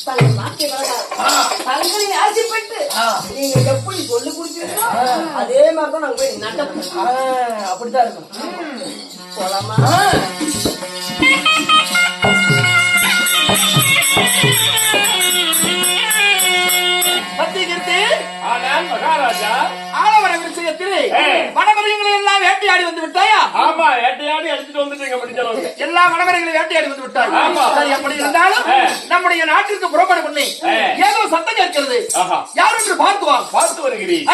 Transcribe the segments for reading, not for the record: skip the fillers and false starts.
தங்களை ஆசைப்பட்டு நீங்க எப்படி சொல்லி கொடுத்தீங்களோ அதே மாதிரிதான் நாங்க போய் நடப்போம். அப்படித்தான் இருக்கும். போலாமா? மகாராஜா ஆலவர விஷயத்தில் வனமரங்களை எல்லாம் வேட்டையாடி வந்து விட்டாயா? ஆமா, வேட்டையாடி எடுத்துட்டு வந்துட்டீங்க. முடிஞ்சளவுக்கு எல்லா வனமரங்களையும் வேட்டையாடி வந்து விட்டாய். சரி, அப்படி இருந்தாலும் நம்முடைய நாட்டிற்கு புறப்பட பண்ணி ஏதோ சத்தம் கேட்கிறது. யார் என்று பார்த்து வருகிறீர்.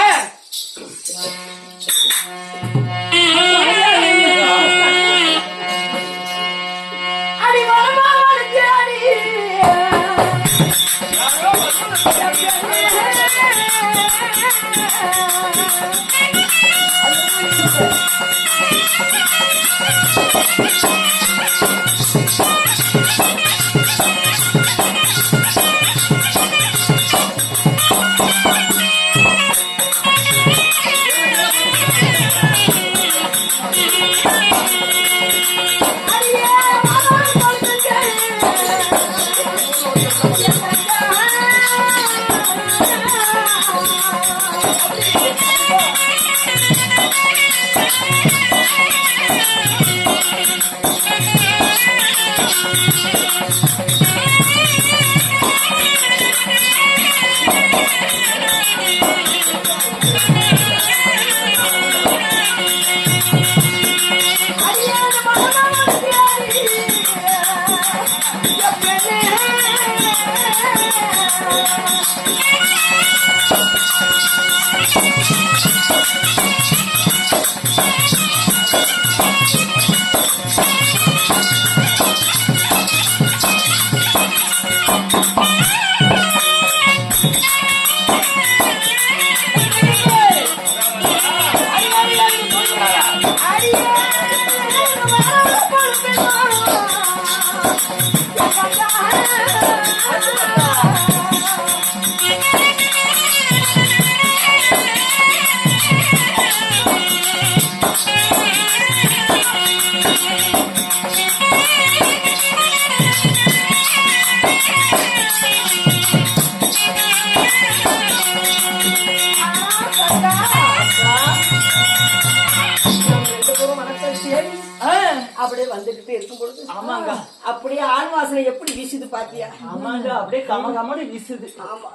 அப்படியே வந்துகிட்டே இருக்கும் பொழுது ஆமாங்க, அப்படியே ஆண் வாசனை எப்படி வீசுது பாத்தியா? ஆமாங்க, அப்படியே கம கமனு வீசுது. ஆமா,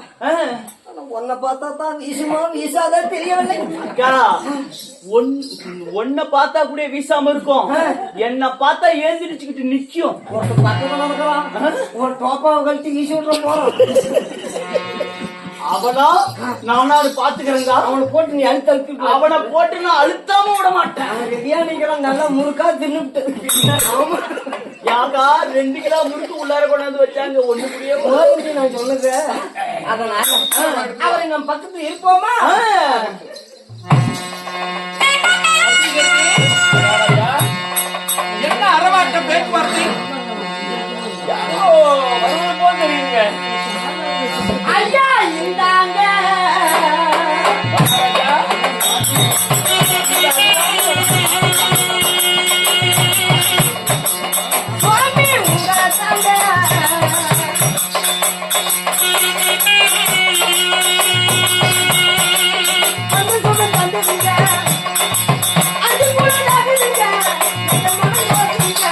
உன்னை பார்த்தா தான் வீசுமா வீசாதா தெரியவில்லை. அக்கா, ஒன்ன பார்த்தா கூட வீசாம இருக்கும், என்ன பார்த்தா ஏந்திரிச்சுக்கிட்டு நிக்கும். பக்கத்துல இருக்கிறான் ஒரு டோப்பாவை கழட்டி வீசி விட்டுற போறோம். அவனா நானாவது பாத்துக்கிறேங்க. அவனை போட்டு நீ அழுத்த அவனை போட்டு நான் அழுத்தாம விட மாட்டேன். அவன் ரெடியா நிக்கிறான், நல்லா முறுக்கா தின்னுட்டு. யாக்கா 2 கிலோ முறுக்கு உள்ளார கொண்டாந்து வச்சாங்க. ஒண்ணு புரிய நான் சொல்லுது. அதனால அவரை நம்ம பக்கத்துல இருப்போமா? என்ன அரவாட்ட பேச்சுவார்த்தை போல் தெரியுங்க. ஐயா இந்தாங்க சுவாமி உங்களை தாங்க வந்து சொல்ல தந்துடுங்க. அது கூட நடுதுங்க. இந்த மனம் யோசிங்க.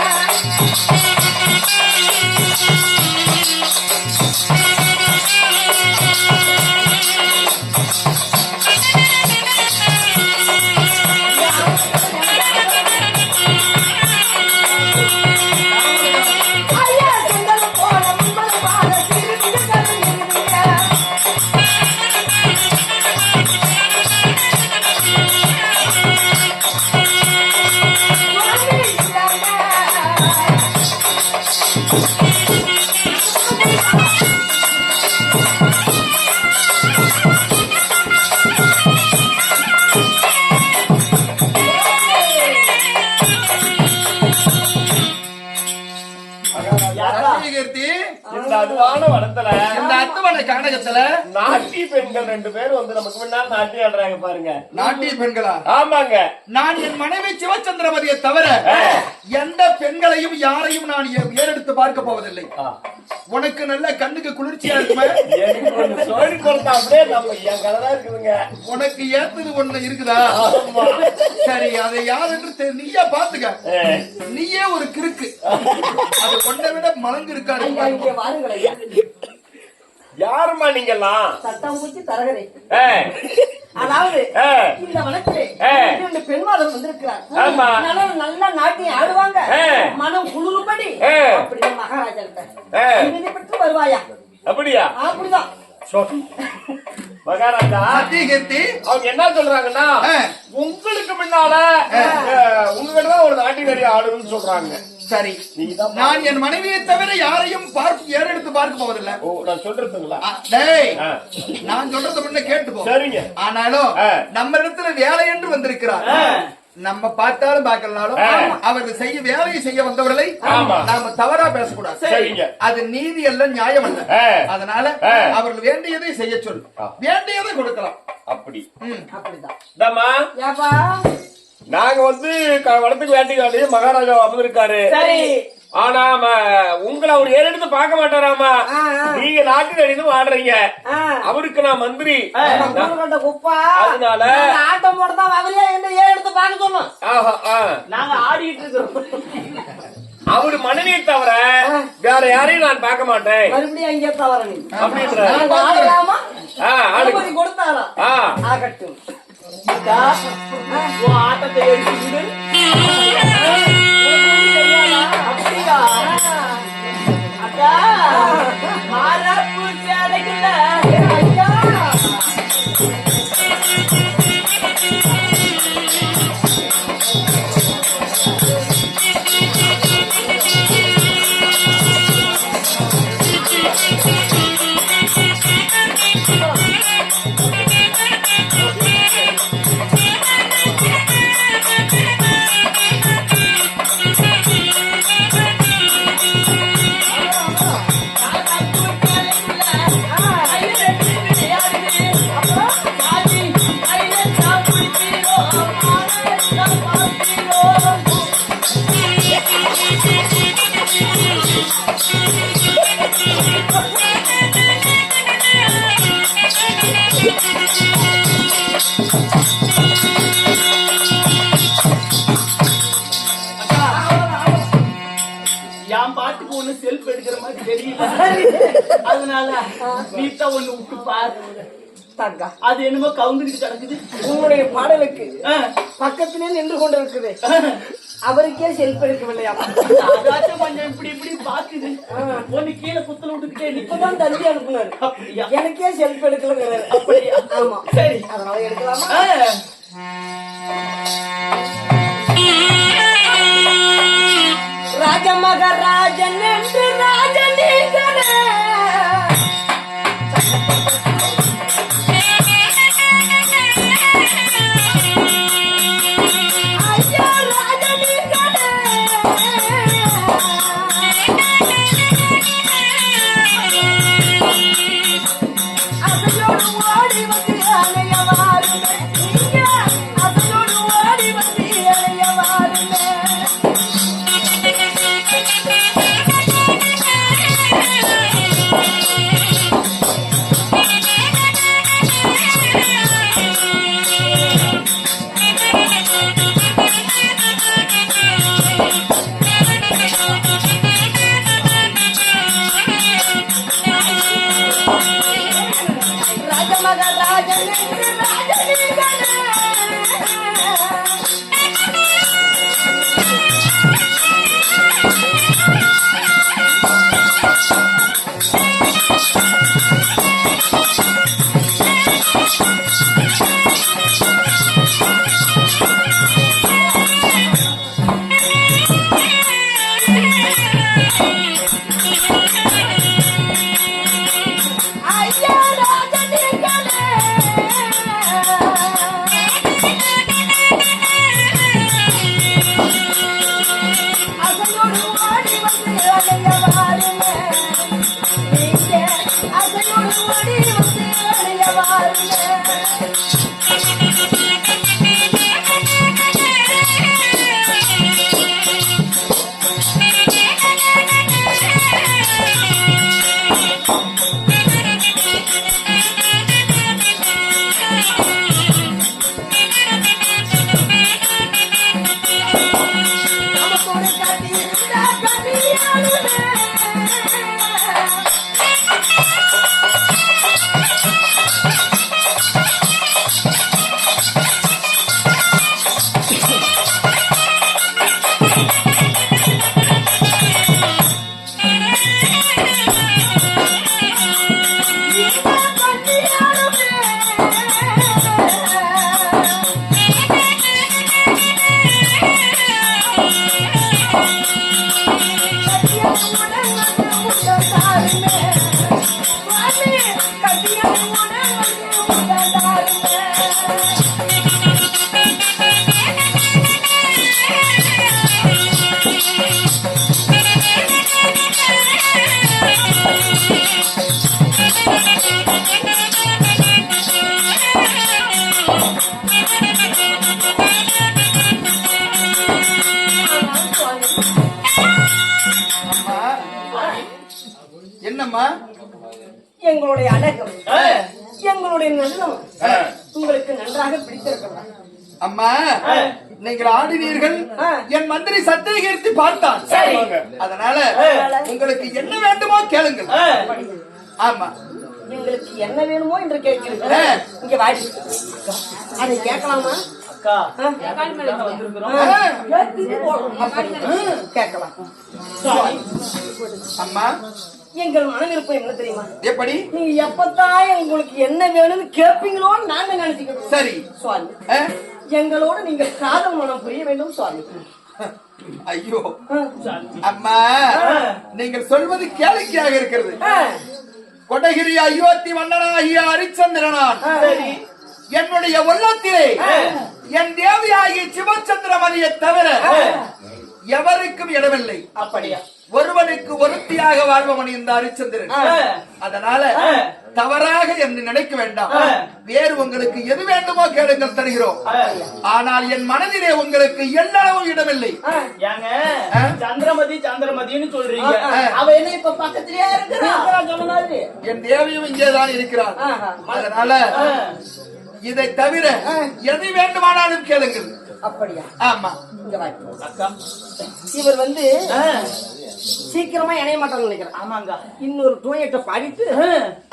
இந்த அதுவான வனத்துல இந்த அத்துவன கானகத்துல நாட்டிய பெண்கள் 2 பேரும் வந்து நமக்கு முன்னால் நாட்டியம் ஆடுறாங்க பாருங்க. நாட்டிய பெண்களா? ஆமாங்க. நான் என் மனைவி சிவச்சந்திரமதியை தவிர எந்த பெண்களையும் யாரையும் நான் ஏறெடுத்து பார்க்க போவதில்லை. உனக்கு நல்ல கண்ணுக்கு குளிர்ச்சியா இருக்குமே. எனக்கு ஒண்ணு சோழி கொடுத்தா அப்படியே நம்ம என் கதை தான் இருக்குதுங்க. உனக்கு ஏத்தது ஒண்ணு இருக்குதா? சரி, அதை யார் என்று நீயே பாத்துக்க. நீயே ஒரு கிறுக்கு. அது ஒன்றை விட மலங்கு இருக்காது. இங்க வாருங்கள் ஐயா. யாருமா நீங்கெல்லாம்? சட்டம் பூச்சி தரகரை. அதாவது இந்த வனத்திலே 2 பெண்மாதம் வந்திருக்கிறார். நல்ல நாட்டியம் ஆடுவாங்க. மனம் குளிரும்படி அப்படி மகாராஜா கிட்ட வருவாயா? அப்படியா? அப்படிதான் மகாராஜா அவங்க என்ன சொல்றாங்கன்னா, உங்களுக்கு முன்னால உங்ககிட்டதான் ஒரு நாட்டினரி ஆடுன்னு சொல்றாங்க. சரி, நான் என் மனைவியை தவிர யாரையும் ஏறெடுத்து பார்க்க போவதில்லை. நான் சொல்றதுங்களா? நான் சொல்றது முன்ன கேட்டுப்போம். சரிங்க. ஆனாலும் நம்ம இடத்துல வேலை என்று வந்திருக்கிறார். நம்ம பார்த்தாலும் பார்க்கலனாலும் அவர்கள் செய்ய வேலையை செய்ய வந்தவர்களை நாம தவறா பேசக்கூடாது. அது நீதி அல்ல, நியாயம் அல்ல. அதனால அவர்கள் வேண்டியதை செய்ய சொல், வேண்டியதை கொடுக்கலாம். அப்படி அப்படிதான் நாங்க வந்து வளத்துக்கு வேண்டிய மகாராஜா அமர்ந்திருக்காரு. ஆனா உங்களை அவர் ஏறெடுத்து பார்க்க மாட்டாராமா. நீங்க நாட்டு அடிந்து ஆடுறீங்க, அவருக்கு நான் மந்திரி. அதனால ஆட்டம் போடதான் அவரே என்ன ஏறெடுத்து பார்க்க சொன்னோம். நாங்க ஆடிட்டு இருக்கோம். அவரு மனைவியை தவிர வேற யாரையும் நான் பார்க்க மாட்டேன். மறுபடியும் அங்கே தவற நீ அப்படின்ற கொடுத்தாரா? ஆகட்டும். ஆட்டத்தை எடுத்து அப்படியா? அக்கா மாறாப்பு சேலைக்குள்ள ஐயா செல்ஃப் எடுக்கிற மாதிரி தெரியல. அதனால நீட்டா ஒண்ணு விட்டு பாரு. அது என்னமோ கவுந்துக்கிட்டு கிடக்குது. உங்களுடைய பாடலுக்கு பக்கத்திலே நின்று கொண்டு இருக்குது. அவருக்கே செல்ஃப் எடுக்கவில்லையா? அதாச்சும் கொஞ்சம் இப்படி இப்படி பாக்குது. ஒண்ணு கீழே குத்துல விட்டுக்கிட்டே இப்பதான் தள்ளி அனுப்புனாரு. எனக்கே செல்ஃப் எடுக்கல. அப்படியா? ஆமா. சரி, அதனால எடுக்கலாமா? ராஜமகராஜன் என்று ராஜனீகனே ஐயா ராஜனீகனே அதையோடு ஓடி வந்து அணையவாருமே. அதையோடு ஓடி வந்து அணையவாருமே. ஐயா ராஜனீகனே என்னம்மா எங்களுடைய அழகம் எங்களுடைய நல்லம் உங்களுக்கு நன்றாக பிடித்திருக்கிறதா? அம்மா நீங்கள் ஆடினீர்கள் என் மந்திரி சத்தியகீர்த்தி பார்த்தான். அதனால உங்களுக்கு என்ன வேண்டுமோ கேளுங்கள். ஆமா எங்களுக்கு என்ன வேணுமோ என்று கேட்கிறீர்கள். இங்க வாடி அதை கேட்கலாமா? கேட்கலாம். அம்மா எங்கள் மன விருப்பம் என்ன தெரியுமா? எப்படி? நீங்க எப்பத்தான் உங்களுக்கு என்ன வேணும்னு கேட்பீங்களோன்னு நாங்க நினைச்சுக்கிறோம். சரி சுவாமி, எங்களோட நீங்க காதல் மனம் புரிய வேண்டும் சுவாமி. ஐயோ அம்மா, நீங்கள் சொல்வது கேளிக்கையாக இருக்கிறது. கொடகிரி அயோத்தி மன்னனாகிய ஹரிச்சந்திரனான் என்னுடைய உள்ளத்திலே என் தேவியாகிய சிவச்சந்திரமதியை தவிர எவருக்கும் இடமில்லை. அப்படியா? ஒருவனுக்கு ஒருத்தியாக வாழ்பவன் இந்த ஹரிச்சந்திரன். அதனால தவறாக என்று நினைக்க வேண்டாம். வேறு உங்களுக்கு எது வேண்டுமோ கேளுங்கள், தருகிறோம். ஆனால் என் மனதிலே உங்களுக்கு எல்லளவும் இடமில்லை. சந்திரமதி சந்திரமதின்னு சொல்றீங்க, அவ என்ன இப்ப பக்கத்திலேயே இருக்கிறான்? என் தேவியும் இங்கேதான் இருக்கிறார். அதனால இதை தவிர எது வேண்டுமானாலும் கேளுங்கள். அப்படியா? ஆமா. இவர் வந்து சீக்கிரமா இணைய மாட்டாங்க நினைக்கிறேன். ஆமாங்க. இன்னொரு டூயட்டை பாடிட்டு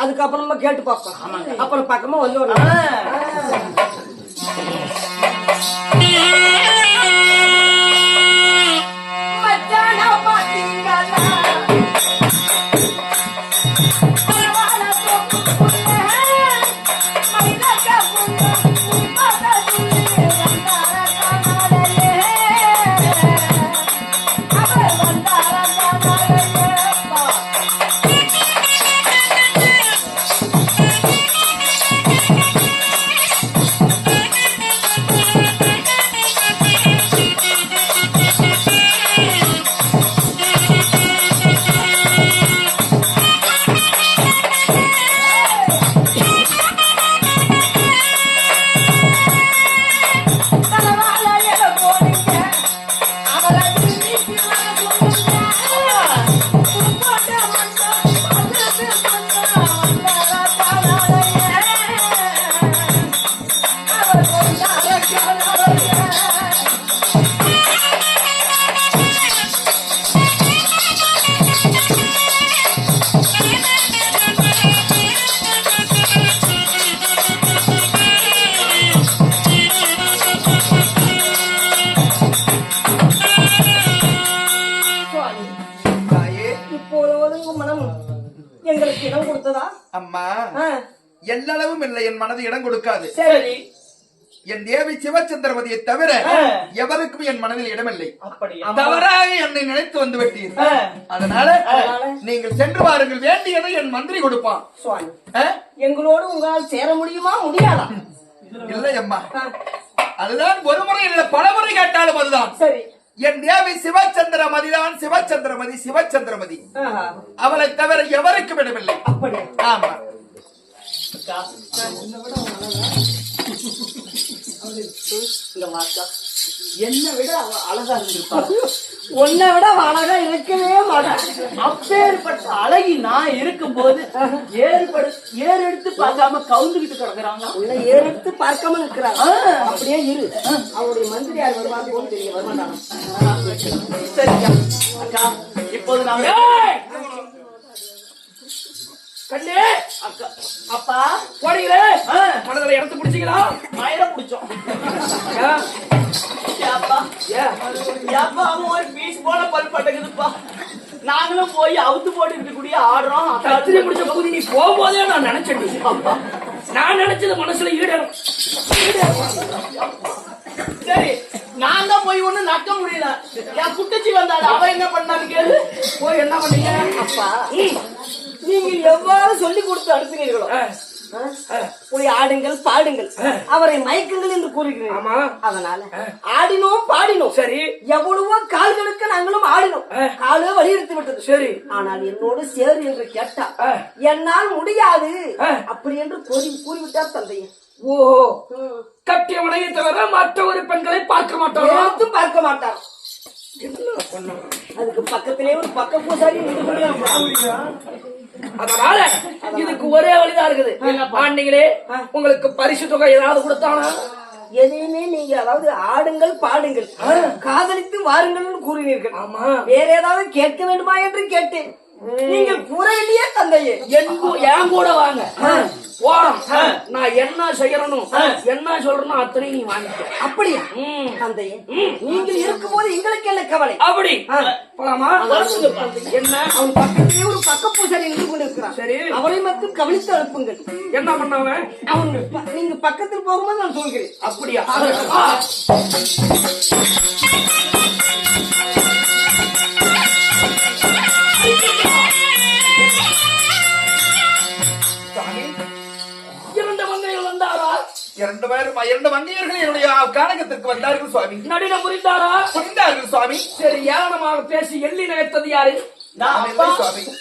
அதுக்கப்புறமா கேட்டு பார்ப்போம். அப்புறம் பக்கமா வந்து ஒரு எங்களுக்கு இடம் கொடுத்ததா? அம்மா, எல்லளவும் இல்லை, என் மனது இடம் கொடுக்காது. சரி, என் தேவி சிவச்சந்திரமதியை தவிர எவருக்கும் என் மனதில் இடமில்லை. தவறாக என்னை நினைத்து வந்து விட்டீர்கள். அதனால நீங்கள் சென்று வாருங்கள், வேண்டியதை என் மந்திரி கொடுப்பான். சுவாமி, எங்களோடு உங்களால் சேர முடியுமா முடியாதா? இல்லை அம்மா, அதுதான் ஒரு முறை இல்லை, பல முறை கேட்டாலும் அதுதான். சரி, என் தேவி சிவச்சந்திரமதி தான். சிவச்சந்திரமதி சிவச்சந்திரமதி, அவளை தவிர எவருக்கும் இடமில்லை. அப்படி? ஆமா. என்னை விட அவ அழகா இருந்திருப்பா. உன்னை விட அழகா இருக்கவே மாட்டான். அப்பேற்பட்ட அழகி நான் இருக்கும்போது ஏறு எடுத்து பார்க்காம கவுந்துகிட்டு கிடக்குறாங்க. உன்னை ஏறெடுத்து பார்க்காம இருக்கிறான். அப்படியே இரு, அவருடைய மந்திரியார் வருவாங்க போல தெரிய வருமானம். சரிக்கா அக்கா, இப்போது நான் கண்ணே அக்கா அப்பா போனீங்களே மனதில் இடத்து பிடிச்சிங்களா? மயிர பிடிச்சோம். அவன் ஒரு பீஸ் போல பல் பட்டக்குதுப்பா. நாங்களும் போய் அவுத்து போட்டு கூடிய ஆடுறோம். கத்திரி முடிச்ச போது நீ போகும்போதே நான் நினைச்சேன். நான் நினைச்சது மனசுல ஈடரும். சரி, நான் தான் போய் ஒண்ணு நக்க முடியல. என் குட்டச்சி வந்தாள், அவ என்ன பண்ணான்னு கேளு. போய் என்ன பண்ணீங்க? அப்பா, நீங்க எவ்வாறு சொல்லி கொடுத்து அனுப்பினீர்களோ போய் ஆடுங்கள் பாடுங்கள் அவரை மயக்குங்கள் என்று கூறுகிறேன். அதனால ஆடினோம் பாடினோம். சரி, எவ்வளவோ கால்களுக்கு நாங்களும் ஆடினோம். காலு வலியுறுத்தி விட்டது. சரி, ஆனால் என்னோடு சேரு என்று கேட்டா என்னால் முடியாது அப்படி என்று கூறிவிட்டார் தந்தையன். ஓஹோ, கட்டியவனை தவிர மற்ற ஒரு பெண்களை பார்க்க மாட்டார். பார்க்க மாட்டார். அதுக்கு பக்கத்திலே ஒரு பக்க பூசாரி. அதனால இதுக்கு ஒரே வழிதான் இருக்குது. ஆண்டிகளே, உங்களுக்கு பரிசு தொகை ஏதாவது கொடுத்தானா? எதையுமே நீங்க அதாவது ஆடுங்கள் பாடுங்கள் காதலித்து வாருங்கள் கூறினீர்கள். ஆமா, வேற ஏதாவது கேட்க வேண்டுமா என்று கேட்டேன். நீங்கள் கூறவில்லையே தந்தையே. என் கூட வாங்க போறோம். நான் என்ன செய்யறனும் என்ன சொல்றனோ அத்தனை நீ வாங்கிக்க. அப்படியா தந்தையே? நீங்கள் இருக்கும் போது எங்களுக்கு என்ன கவலை? அப்படி போலாமா? என்ன, அவன் பக்கத்திலே ஒரு பக்க பூசாரி நின்று கொண்டிருக்கிறான். சரி, அவரை மட்டும் கவனித்து அனுப்புங்கள். என்ன பண்ணவன்? அவன் நீங்க பக்கத்தில் போகும்போது நான் சொல்கிறேன். அப்படியா? இரண்டு மங்கையர்கள் என்னுடைய கானகத்திற்கு வந்தார்கள் சுவாமி. நடினம் புரிந்தாரா? புரிந்தார்கள் சுவாமி. சரி, ஏளனமாக பேசி எள்ளி நகைத்தது யாரு?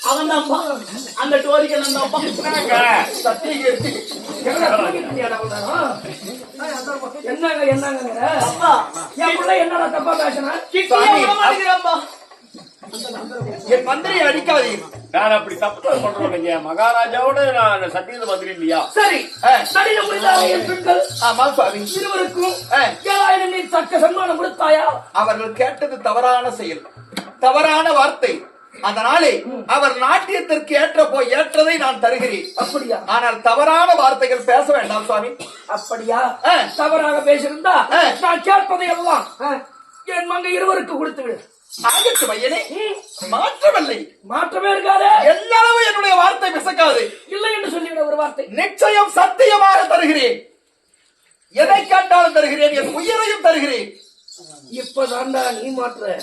அவன் தான்ப்பா, அந்த டோரிக்கு தான்ப்பா. என்னங்க என் பிள்ளை என்னடா தப்பா பேசினா? என் மந்திரியை அடிக்காதீங்க. நான் அப்படி தப்பு பண்றேன். மகாராஜாவோட நான் சத்தியத மந்திரி இல்லையா? சரி, நடினம் புரிந்தாரா என் பெண்கள்? ஆமா சுவாமி. இருவருக்கும் 7000 நீ தக்க சன்மானம் கொடுத்தாயா? அவர்கள் கேட்டது தவறான செயல், தவறான வார்த்தை. அதனாலே அவர் நாட்டியத்திற்கு ஏற்றதை நான் தருகிறேன். அப்படியா? ஆனால் தவறான வார்த்தைகள் பேச வேண்டாம் சுவாமி. அப்படியா? தவறாக பேசியிருந்தா நான் கேட்பதை எல்லாம் என் மங்கை இருவருக்கு கொடுத்து விடு. ஆகட்டு பையனே, மாற்றமில்லை. மாற்றமே இருக்காது. எல்லாரும் என்னுடைய வார்த்தை பிசக்காது. இல்லை என்று சொல்லிவிட ஒரு வார்த்தை. நிச்சயம் சத்தியமாக தருகிறேன். எதை கேட்டாலும் தருகிறேன். என் உயிரையும் தருகிறேன். இப்பதான்டா நீ மாற்ற.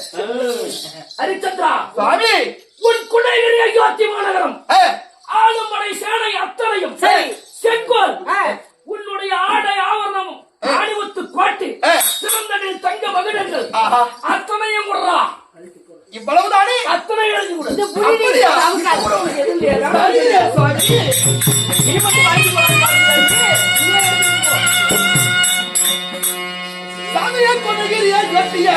ஹரிச்சந்திரா சுவாமி, உன் குடைகிரி அயோத்தி மாநகரம் ஆளுமடை சேனை அத்தனையும் செங்கோல் உன்னுடைய ஆடை ஆவரணமும் ஆணிவத்து கோட்டு சிறந்தனில் தங்க மகிழங்கள் அத்தனையும் விடுறா. இவ்வளவுதானே? அத்தனை எழுதி விடு. சாமியை கொண்டுகிறியா கட்டிய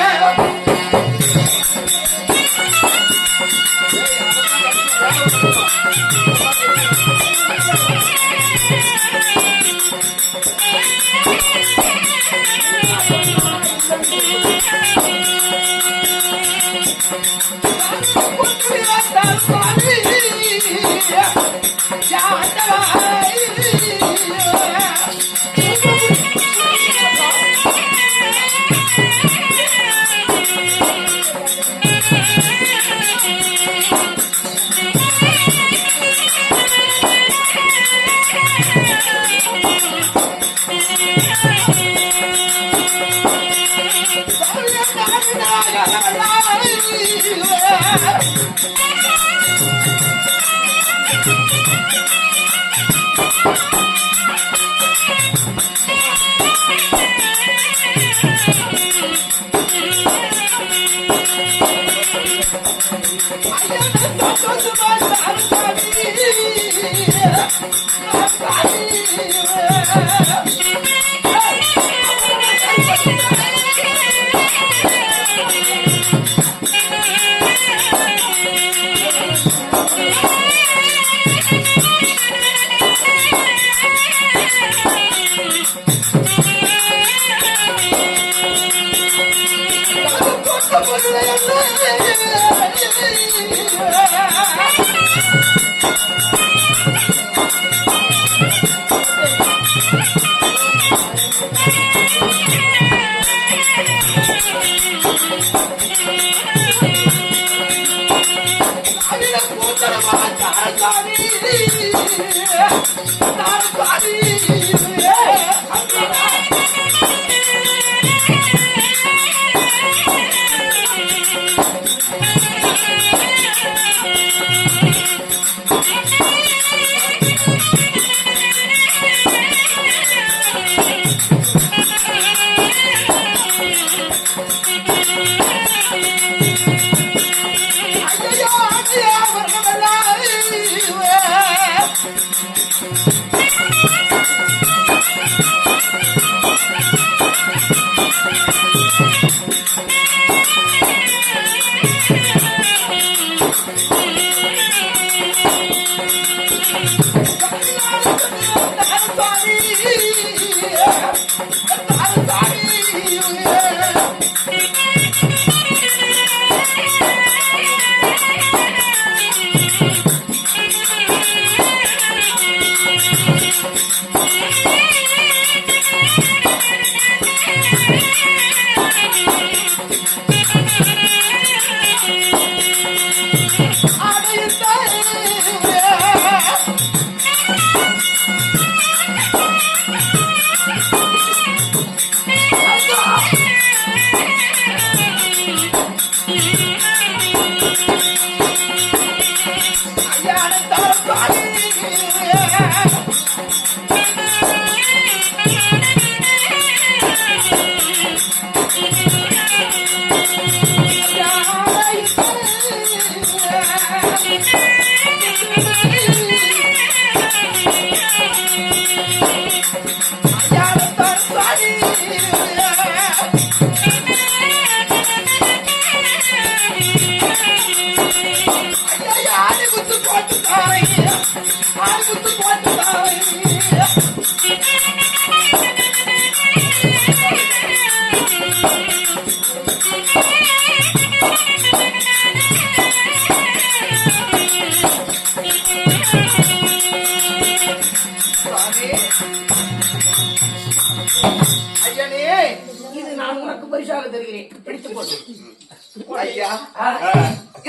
இது நான் உனக்கு பரிசாக தருகிறேன், பிடித்துக் கொள். ஐயா,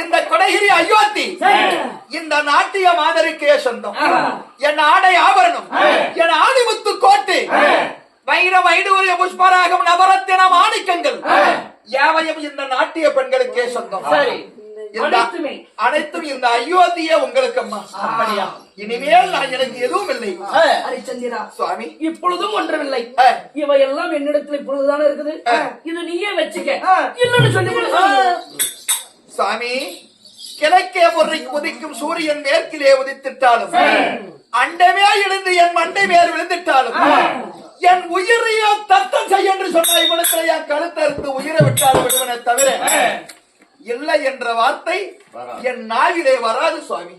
இந்த கொடைகிரி அயோத்தி இந்த நாட்டிய மாதருக்கே சொந்தம். என் ஆடை ஆபரணம், என் ஆணிமுத்து கோட்டு, வைர வைடூரிய புஷ்பராகம், நவரத்தின மாணிக்கங்கள் யாவையும் இந்த நாட்டிய பெண்களுக்கே சொந்தம். சரி, அனைத்தும் இந்த அயோத்தியே உங்களுக்கு அம்மா. அப்படியா? இனிமேல் நான் எனக்கு எதுவும் இல்லை. ஹரிச்சந்திரா சுவாமி, இப்பொழுதும் ஒன்றுமில்லை. இவையெல்லாம் என்னிடத்துல இப்பொழுதுதானே இருக்குது. இது நீயே வச்சுக்க, இல்லன்னு சொல்லி சுவாமி, கிழக்கே உதிக்கும் சூரியன் மேற்கிலே உதித்திட்டாலும், அண்டமே எழுந்து என் மண்டை மேல் விழுந்துட்டாலும், என் உயிரையோ தத்தம் செய்ய என்று சொன்ன இவனுக்கு என் கழுத்தறுத்து உயிரை விட்டால் விடுவனை தவிர இல்லை என்ற வார்த்தை என் நாவிலே வராது சுவாமி.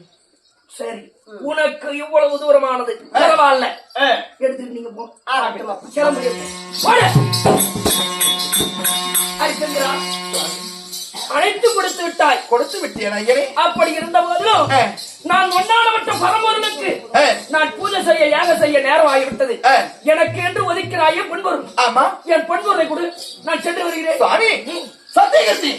சரி, உனக்கு இவ்வளவு தூரமானது பரவாயில்ல, எடுத்துட்டு நீங்க போ. ஹரிச்சந்திரா, அழைத்து கொடுத்து விட்டாய். கொடுத்து விட்டேன் ஐயரே. அப்படி இருந்த போதிலும் நான் ஒன்னானவற்ற பரம்பொருளுக்கு நான் பூஜை செய்ய யாக செய்ய நேரம் ஆகிவிட்டது. எனக்கு என்று ஒதுக்கிறாயே பொன்பொருள். ஆமா, என் பொன்பொருளை கொடு, நான் சென்று வருகிறேன். சுவாமி, சத்தியகத்தி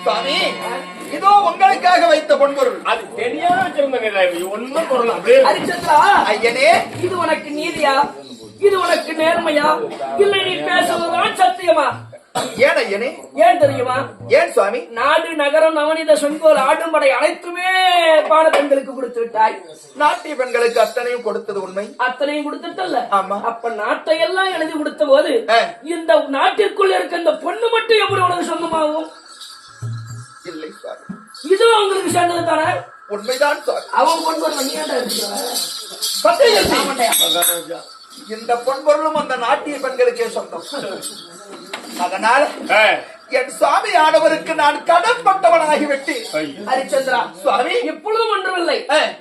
சுவாமி, இதோ உங்களுக்காக வைத்த பொன்பொருள். அது தெரியாத வச்சிருந்தேன், ஒன்னும் பொருள் அப்படியே. ஹரிச்சந்திரா, ஐயனே, இது உனக்கு நீதியா, இது உனக்கு நேர்மையா, இல்லை நீ பேசுவதுதான் சத்தியமா? ஏன் ஐயனே? ஏன் தெரியுமா? ஏன் சுவாமி? நாடு நகரம் நவனித சொன்கோல் ஆடும்படை அனைத்துமே பாட பெண்களுக்கு கொடுத்து விட்டாய். நாட்டிய பெண்களுக்கு அத்தனையும் கொடுத்தது உண்மை. அத்தனையும் கொடுத்துட்டல்ல? ஆமா. அப்ப நாட்டை எல்லாம் எழுதி கொடுத்த போது இந்த நாட்டிற்குள் இருக்க இந்த பொண்ணு மட்டும் எப்படி உனக்கு சொந்தமாகும்? இல்லை சுவாமி, இது உங்களுக்கு சேர்ந்தது தானே? உண்மைதான் சுவாமி. அவன் பொண்ணு நீண்டா சத்தியகத்தி, இந்த பொன்பொருளும் அந்த நாட்டிய பெண்களுக்கே சொந்தம். அதனால என் சுவாமி ஆனவருக்கு நான் கடன்பட்டவனாகிவிட்டேன். ஹரிச்சந்திரா, சுவாமி எப்பொழுதும் ஒன்றுமில்லை.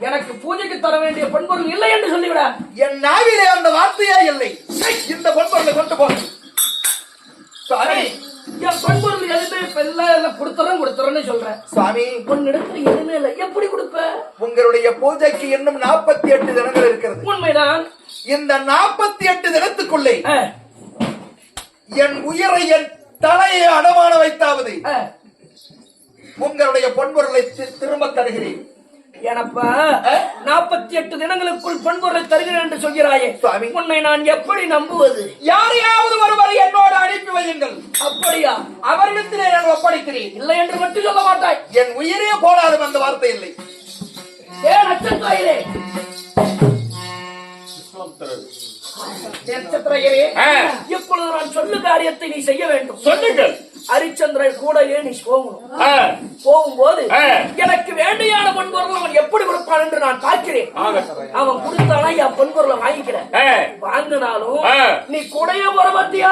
எனக்கு பூஜைக்கு தர வேண்டிய பொன்பொருள் இல்லை என்று சொல்லிவிட. என் நாவிலே அந்த வார்த்தையே இல்லை. இந்த பொன்பொருளை கொண்டு போ. சுவாமி, என் பொன்பொருள் எதுவுமே கொடுத்துறேன்னு சொல்றேன். சுவாமி, உன்னிடத்துல எதுவுமே இல்லை. எப்படி கொடுப்ப? உங்களுடைய பூஜைக்கு இன்னும் 48 தினங்கள் இருக்கிறது. உண்மைதான். இந்த 48 தினத்துக்குள்ளே என் உயிரை, என் தலையை அடமான வைத்தாவது உங்களுடைய பொன்பொருளை திரும்ப தருகிறேன். எனப்பா 48 தினங்களுக்குள் பொன்பொருளை தருகிறேன் என்று சொல்கிறாயே சுவாமி, உன்னை நான் எப்படி நம்புவது? யாரையாவது ஒருவரை என்னோடு அனுப்பி வையுங்கள். அப்படியா? அவரிடத்திலே நான் ஒப்படைக்கிறேன். இல்லை என்று மட்டும் சொல்ல மாட்டாய். என் உயிரே போனாலும் அந்த வார்த்தை இல்லை. ஏன் நட்சத்திரே நட்சத்திரே, இப்பொழுது நான் சொல்லு காரியத்தை நீ செய்ய வேண்டும். சொல்லுங்கள். ஹரிச்சந்திரன் கூடயே நீ போகணும். போகும்போது எனக்கு வேண்டியான பொன்பொருள் அவன் எப்படி கொடுப்பான் என்று நான் பார்க்கிறேன். அவன் கொடுத்தானா என் பொன்பொருளை வாங்கிக்கிறேன். வாங்கினாலும் நீ கூடயே போற பாத்தியா?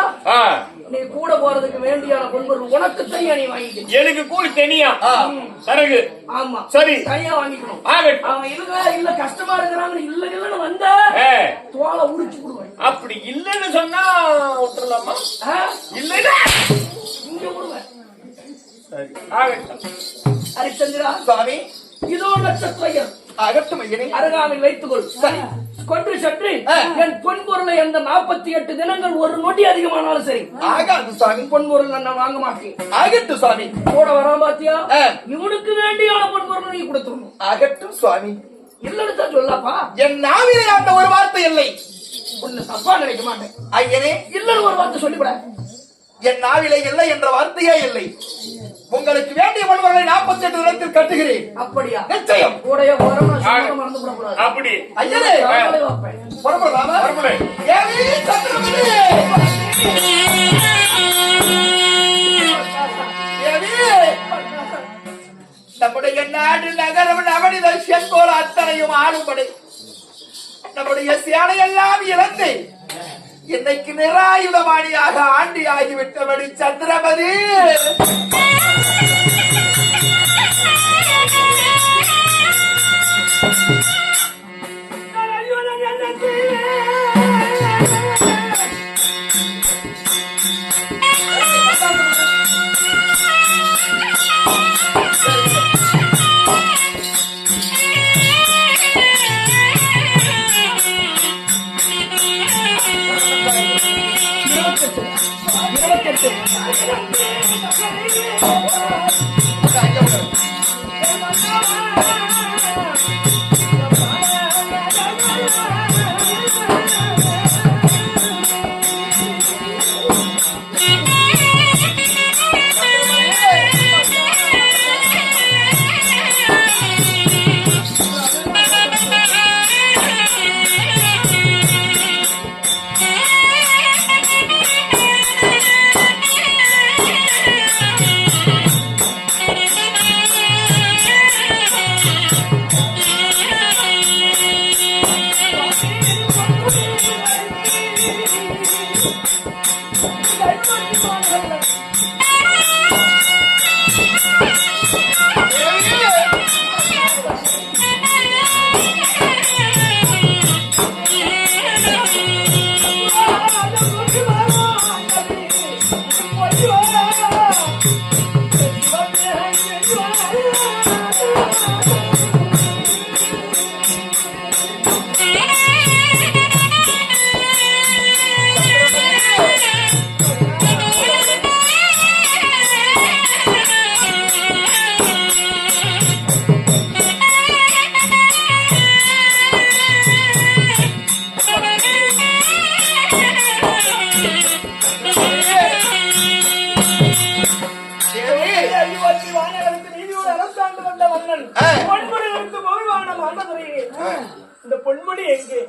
நீ கூட போறதுக்கு வேண்டியான பொன்பொருள் உனக்கு தனியா நீ வாங்கிக்க. எனக்கு கூலி தனியா சரகு. ஆமா, சரி, தனியா வாங்கிக்கணும். அவன் இல்ல கஷ்டமா இருக்கிறாங்க, இல்லன்னு வந்த தோலை உரிச்சு கொடுவேன். அப்படி இல்லன்னு சொன்னா விட்டுலாமா? இல்லைன்னா இங்க விடுவேன். ஹரிச்சந்திரா, சுவாமி, இதோ நட்சத்திரம் அகட்டும் ஐயனே. அருகாமையில் வைத்துக்கொள். கொன்று சற்று என் பொன்பொருளை அந்த 48 தினங்கள் ஒரு நொடி அதிகமானாலும் சரி ஆகாது சுவாமி. பொன்பொருள் நான் வாங்க மாட்டேன். ஆகட்டும் சுவாமி. கூட வராம பாத்தியா? இவனுக்கு வேண்டியான பொன்பொருள் நீ கொடுத்துடணும். ஆகட்டும் சுவாமி. இல்லன்னு தான் சொல்லப்பா. என் நாவிலே அந்த ஒரு வார்த்தை இல்லை. ஒண்ணு தப்பா நினைக்க மாட்டேன் ஐயனே. இல்லன்னு ஒரு வார்த்தை சொல்லிவிட. என் நாவிலே இல்லை என்ற வார்த்தையே இல்லை. உங்களுக்கு வேண்டிய பொன்பொருளை 48 தினத்தில் கட்டுகிறேன். அப்படியா? நிச்சயம். கூடைய மறந்து விடக்கூடாது. அப்படி ஐயனே, புறப்படலாமா? ஏவி சந்திரமணி, ஏவி, நம்முடைய நாடு நகரம் நவனித செங்கோல் அத்தனையும் ஆளும்படி நம்முடைய சேனையெல்லாம் இழந்து இன்னைக்கு நிராயுதமானியாக ஆண்டி ஆகிவிட்டபடி சந்திரமதி, இந்த பொன்முடி எங்கே?